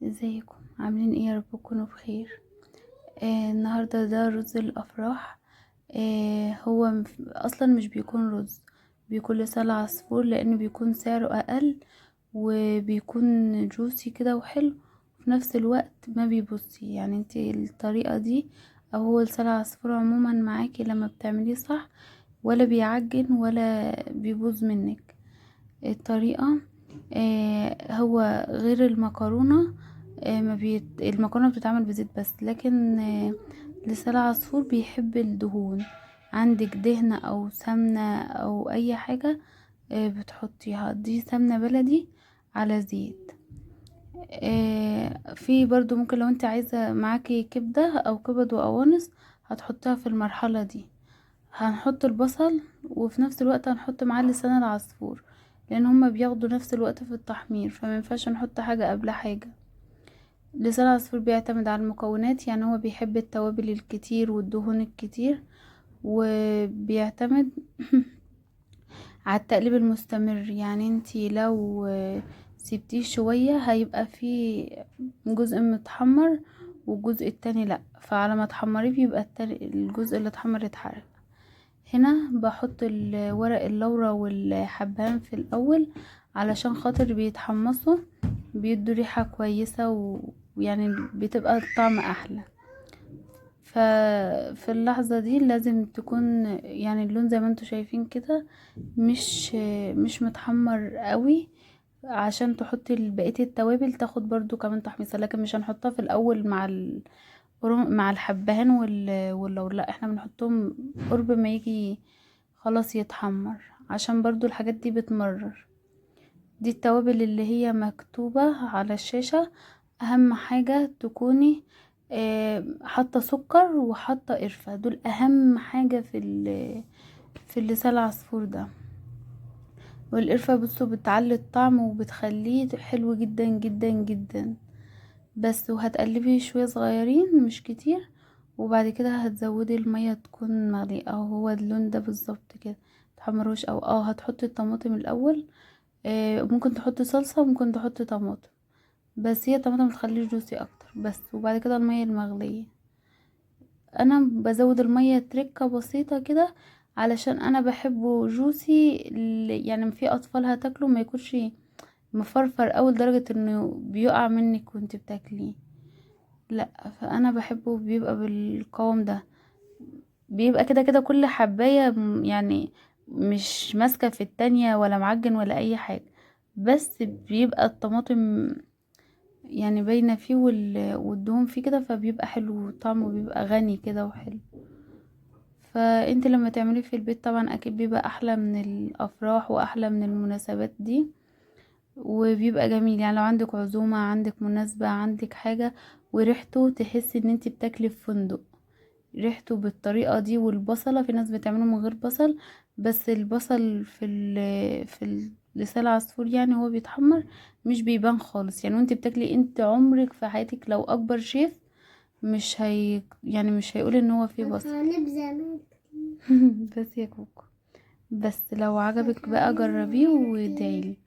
ازيكم عاملين ايه؟ يا رب تكونوا بخير. النهارده ده رز الافراح. هو اصلا مش بيكون رز، بيكون لسان عصفور لانه بيكون سعره اقل وبيكون جوسي كده وحلو، وفي نفس الوقت ما بيبصي. يعني انتي الطريقه دي او هو لسان عصفور عموما معاكي لما بتعمليه صح ولا بيعجن ولا بيبوظ منك. الطريقة هو غير المكرونة. ما المكرونة بتتعمل بزيت بس، لكن لسان العصفور بيحب الدهون. عندك دهنة او سمنة او اي حاجة بتحطيها، دي سمنة بلدي على زيت. في برضو ممكن لو انت عايزة معاكي كبدة او كبد وقوانص هتحطيها في المرحلة دي. هنحط البصل وفي نفس الوقت هنحط معاه لسان العصفور، لان هما بياخدوا نفس الوقت في التحمير، فما ينفعش نحط حاجة قبل حاجة. لسان العصفور بيعتمد على المكونات، يعني هو بيحب التوابل الكتير والدهون الكتير، وبيعتمد على التقليب المستمر. يعني انتي لو سيبتيه شوية هيبقى فيه جزء متحمر والجزء التاني لا، فعلى ما تحمريه بيبقى التاني الجزء اللي اتحمر اتحرق. هنا بحط ورق اللورا والحبهان في الاول علشان خاطر بيتحمصوا، بيدوا ريحة كويسة ويعني بتبقى الطعم احلى. ففي اللحظة دي لازم تكون يعني اللون زي ما انتوا شايفين كده، مش متحمر قوي، عشان تحطي بقية التوابل تاخد برضو كمان تحميصة، لكن مش هنحطها في الاول مع مع الحبهان واللور، لا احنا بنحطهم قرب ما يجي خلاص يتحمر، عشان برضو الحاجات دي بتمرر. دي التوابل اللي هي مكتوبة على الشاشة. اهم حاجة تكوني حاطة سكر وحاطة قرفة، دول اهم حاجة في اللسان العصفور ده. والقرفة بصوا بتعلي الطعم وبتخليه حلو جدا جدا جدا. بس وهتقلبي شوية صغيرين مش كتير، وبعد كده هتزودي المية تكون مغلية، او هو اللون ده بالظبط كده. متحمروش او هتحطي الطماطم الاول. ممكن تحطي صلصة وممكن تحطي طماطم، بس هي الطماطم بتخليه جوسي اكتر بس. وبعد كده المية المغلية، انا بزود المية تركة بسيطة كده علشان انا بحبه جوسي. يعني في اطفال هتاكله ما يكونش مفرفر اوي لدرجة انه بيقع منك وانت بتاكليه، لا. فانا بحبه بيبقى بالقوام ده، بيبقى كده كده كل حباية يعني مش ماسكة في التانية ولا معجن ولا اي حاجة، بس بيبقى الطماطم يعني باينة فيه والدهون فيه كده، فبيبقى حلو طعمه بيبقى غني كده وحلو. فانت لما تعمليه في البيت طبعا اكيد بيبقى احلى من الافراح واحلى من المناسبات دي، وبيبقى جميل. يعني لو عندك عزومة، عندك مناسبة، عندك حاجة، وريحته تحسي ان انت بتاكلي في فندق، ريحته بالطريقة دي. والبصلة في ناس بتعمله من غير بصل، بس البصل لسان العصفور يعني هو بيتحمر مش بيبان خالص. يعني وانت بتاكلي انت عمرك في حياتك لو اكبر شيف يعني مش هيقول ان هو فيه بصل. بس يا كوكو، بس لو عجبك بقى جربيه وادعيلي.